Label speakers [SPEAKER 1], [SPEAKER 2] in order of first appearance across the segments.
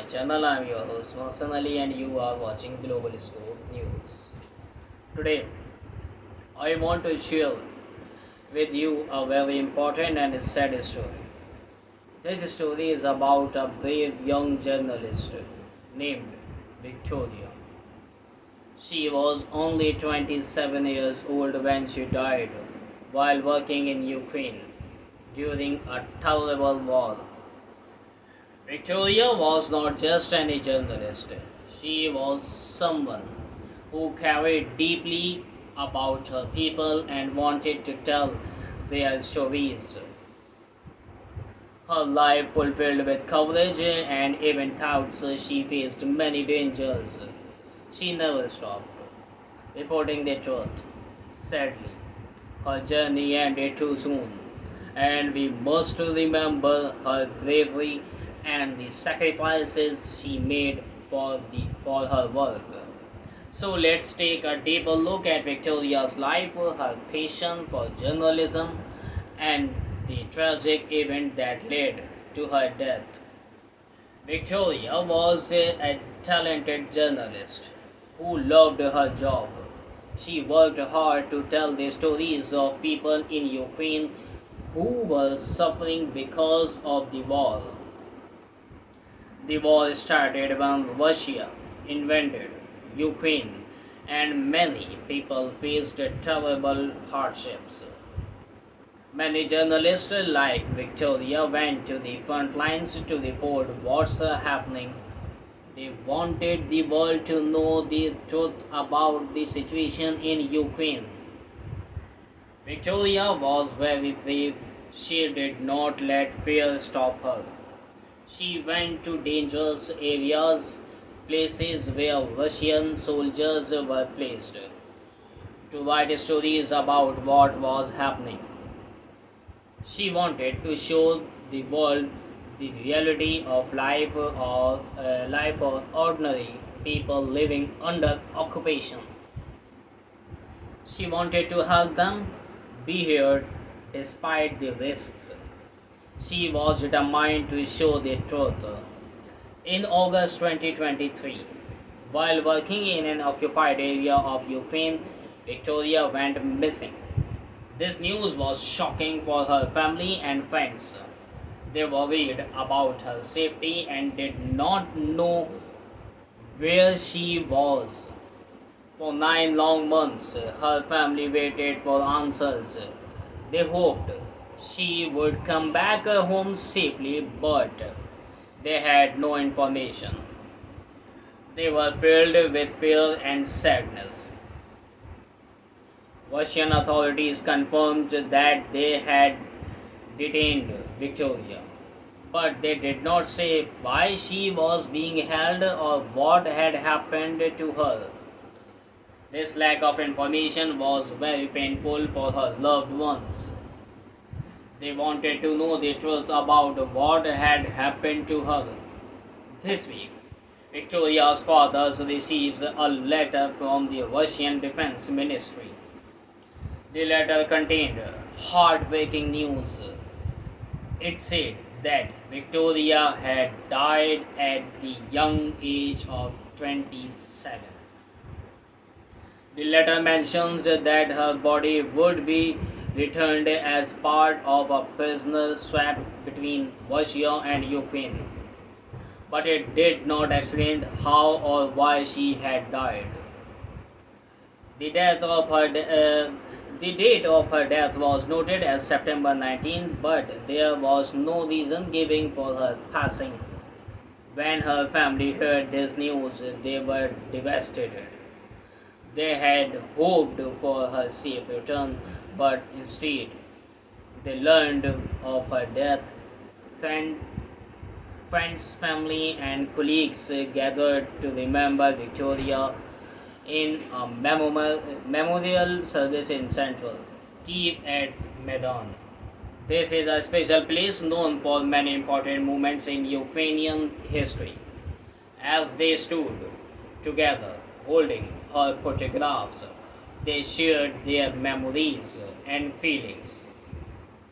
[SPEAKER 1] channel. I am your host personally, and you are watching Global Scope News. Today, I want to share with you a very important and sad story. This story is about a brave young journalist named Viktoriia. She was only 27 years old when she died while working in Ukraine during a terrible war. Viktoriia was not just any journalist, she was someone who cared deeply about her people and wanted to tell their stories. Her life fulfilled with courage and even doubts she faced many dangers. She never stopped reporting the truth. Sadly, her journey ended too soon, and we must remember her bravery and the sacrifices she made for her work. So let's take a deeper look at Viktoriia's life, her passion for journalism, and the tragic event that led to her death. Viktoriia was a talented journalist who loved her job. She worked hard to tell the stories of people in Ukraine who were suffering because of the war. The war started when Russia invaded Ukraine, and many people faced terrible hardships. Many journalists like Viktoriia went to the front lines to report what's happening. They wanted the world to know the truth about the situation in Ukraine. Viktoriia was very brave. She did not let fear stop her. She went to dangerous areas, places where Russian soldiers were placed, to write stories about what was happening. She wanted to show the world the reality of life for ordinary people living under occupation. She wanted to help them be heard despite the risks. She was determined to show the truth. In August 2023, while working in an occupied area of Ukraine, Viktoriia went missing. This news was shocking for her family and friends. They worried about her safety and did not know where she was. For 9 long months, her family waited for answers. They hoped she would come back home safely, but they had no information. They were filled with fear and sadness. Russian authorities confirmed that they had detained Viktoriia, but they did not say why she was being held or what had happened to her. This lack of information was very painful for her loved ones. They wanted to know the truth about what had happened to her. This week, Viktoriia's father receives a letter from the Russian Defense Ministry. The letter contained heartbreaking news. It said that Viktoriia had died at the young age of 27. The letter mentions that her body would be returned as part of a prisoner swap between Russia and Ukraine, but it did not explain how or why she had died. The death of her the date of her death was noted as September 19, but there was no reason given for her passing. When her family heard this news, they were devastated. They had hoped for her safe return, but instead they learned of her death. Friends, family, and colleagues gathered to remember Viktoriia in a memorial service in Central Kiev at Maidan. This is a special place known for many important moments in Ukrainian history. As they stood together holding her photographs, they shared their memories and feelings.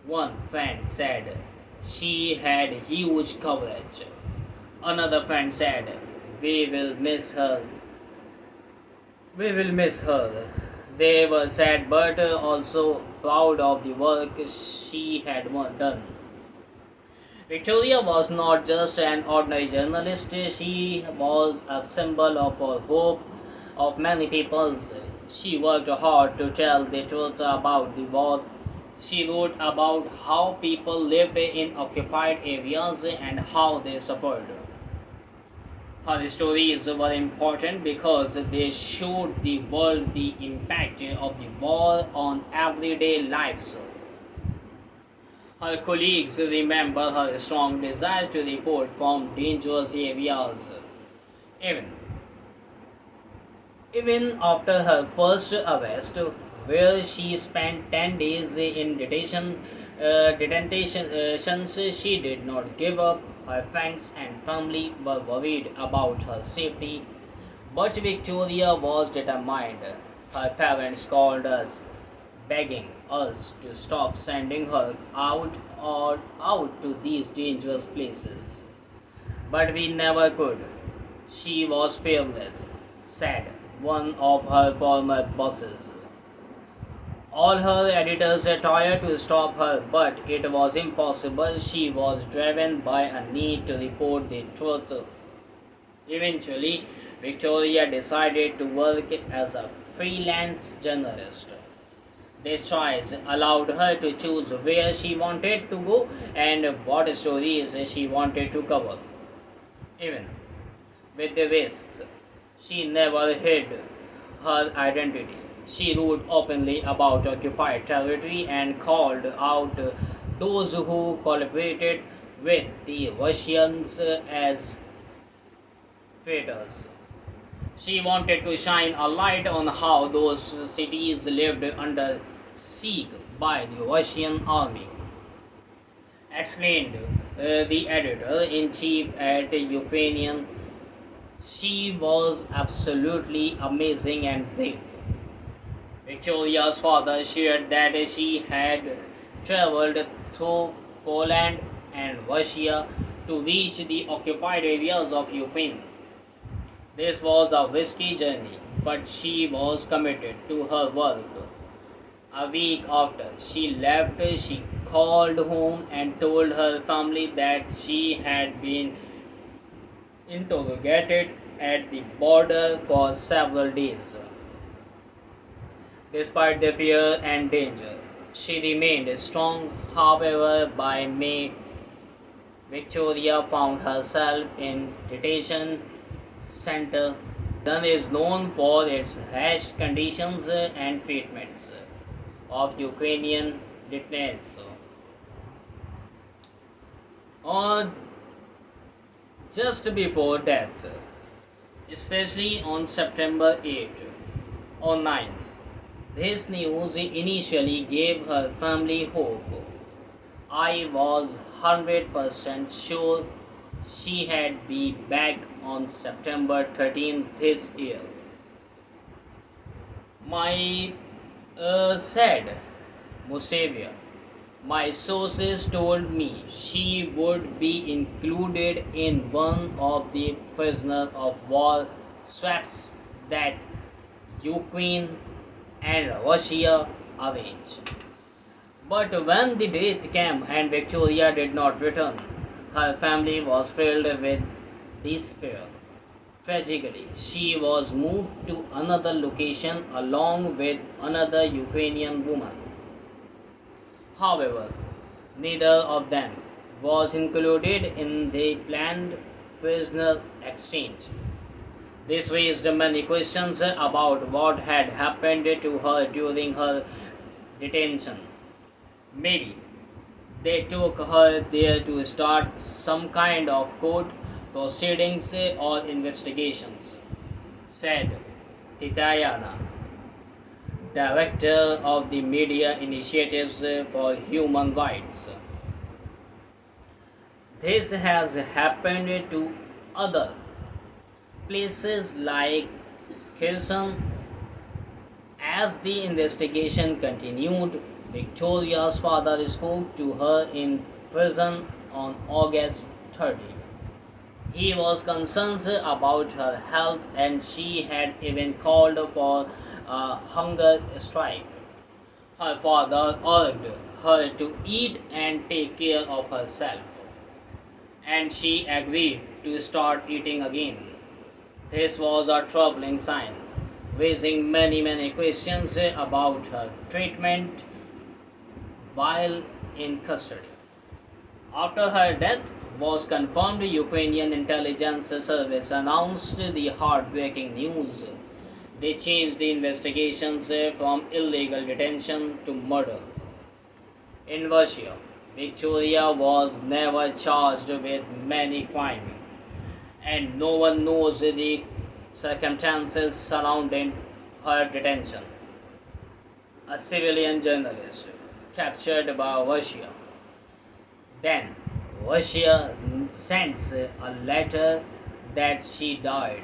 [SPEAKER 1] One friend said she had huge courage. Another friend said, "We will miss her. We will miss her." They were sad but also proud of the work she had done. Victoria was not just an ordinary journalist, she was a symbol of hope of many peoples. She worked hard to tell the truth about the war. She wrote about how people lived in occupied areas and how they suffered. Her stories were important because they showed the world the impact of the war on everyday lives. Her colleagues remember her strong desire to report from dangerous areas. Even, even after her first arrest, where she spent 10 days in detentions, she did not give up. Her friends and family were worried about her safety, but Victoria was determined. Her parents called us, begging us to stop sending her out to these dangerous places. But we never could. She was fearless, said one of her former bosses. All her editors tried to stop her, but it was impossible. She was driven by a need to report the truth. Eventually, Victoria decided to work as a freelance journalist. This choice allowed her to choose where she wanted to go and what stories she wanted to cover. Even with the risks, she never hid her identity. She wrote openly about occupied territory and called out those who collaborated with the Russians as traitors. She wanted to shine a light on how those cities lived under siege by the Russian army, explained the editor in chief at Ukrainian. She was absolutely amazing and brave. Victoria's father shared that she had traveled through Poland and Russia to reach the occupied areas of Ukraine. This was a risky journey, but she was committed to her work. A week after she left, she called home and told her family that she had been interrogated at the border for several days. Despite the fear and danger, she remained strong. However, by May, Victoria found herself in detention center. Prison is known for its harsh conditions and treatments of Ukrainian detainees. Or just before death, especially on September 8 or 9, this news initially gave her family hope. I was 100% sure she had be back on September 13th this year. My said Musevia. My sources told me she would be included in one of the prisoner of war swaps that Ukraine and Russia arranged. But when the date came and Victoria did not return, her family was filled with despair. Tragically, she was moved to another location along with another Ukrainian woman. However, neither of them was included in the planned prisoner exchange. This raised many questions about what had happened to her during her detention. Maybe they took her there to start some kind of court proceedings or investigations, said Titayana, director of the Media Initiatives for Human Rights. This has happened to other places like Kherson. As the investigation continued, Victoria's father spoke to her in prison on August 30. He was concerned about her health, and she had even called for a hunger strike. Her father urged her to eat and take care of herself, and she agreed to start eating again. This was a troubling sign, raising many questions about her treatment while in custody. After her death was confirmed, Ukrainian intelligence service announced the heartbreaking news. They changed the investigations from illegal detention to murder. In Russia, Victoria was never charged with many crimes, and no one knows the circumstances surrounding her detention. A civilian journalist captured by Russia. Then Russia sends a letter that she died.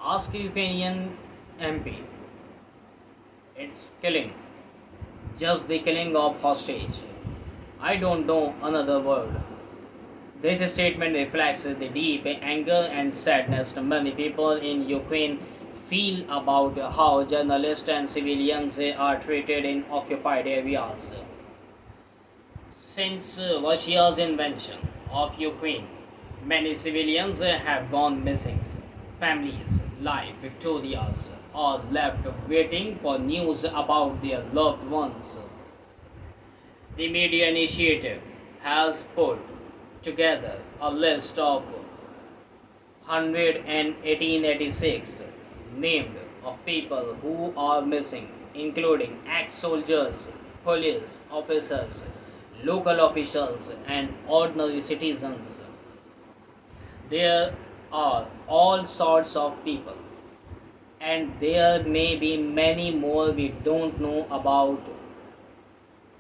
[SPEAKER 1] Ask Ukrainian MP. It's killing. Just the killing of hostage. I don't know another word. This statement reflects the deep anger and sadness many people in Ukraine feel about how journalists and civilians are treated in occupied areas. Since Russia's invasion of Ukraine, many civilians have gone missing. Families like Victoria's are left waiting for news about their loved ones. The media initiative has put together a list of 1886 named of people who are missing, including ex-soldiers, police officers, local officials, and ordinary citizens. There are all sorts of people, and there may be many more we don't know about,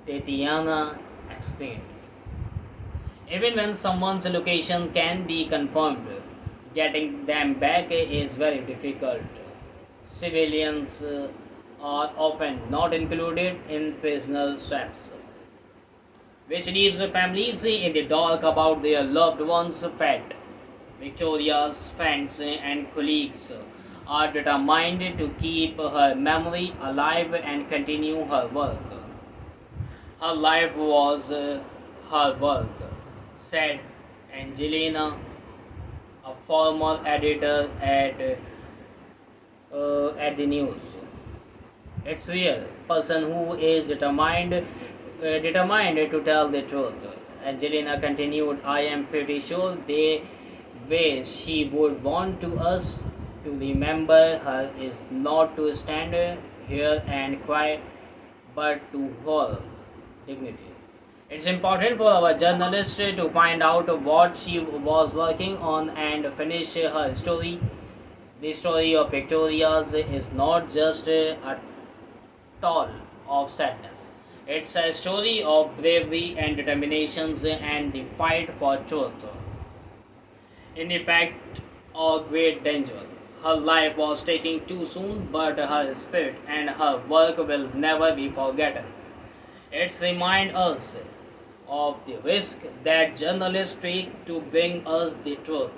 [SPEAKER 1] Tatiana explained. Even when someone's location can be confirmed, getting them back is very difficult. Civilians are often not included in prisoner swaps, which leaves the families in the dark about their loved ones' fate. Victoria's friends and colleagues are determined to keep her memory alive and continue her work. Her life was her work, said Angelina, a former editor at the news. It's real person who is determined to tell the truth. Angelina continued, I am pretty sure the way she would want to us to remember her is not to stand here and cry, but to hold dignity. It's important for our journalist to find out what she was working on and finish her story. The story of Victoria's is not just a tale of sadness. It's a story of bravery and determination and the fight for truth. In the fact of great danger, her life was taken too soon, but her spirit and her work will never be forgotten. It's remind us of the risk that journalists take to bring us the truth,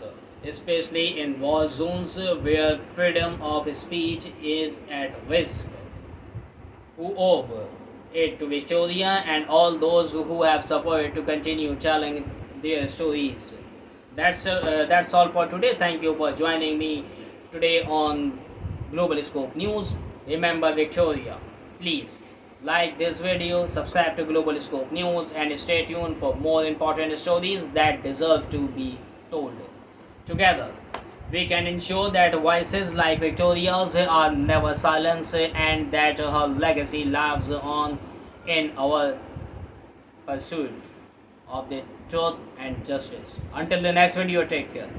[SPEAKER 1] especially in war zones where freedom of speech is at risk. Who owe it to Victoria and all those who have suffered to continue telling their stories. That's all for today. Thank you for joining me today on Global Scope News. Remember Victoria. Please like this video, subscribe to Global Scope News, and stay tuned for more important stories that deserve to be told. Together, we can ensure that voices like Victoria's are never silenced and that her legacy lives on in our pursuit of the truth and justice. Until the next video, take care.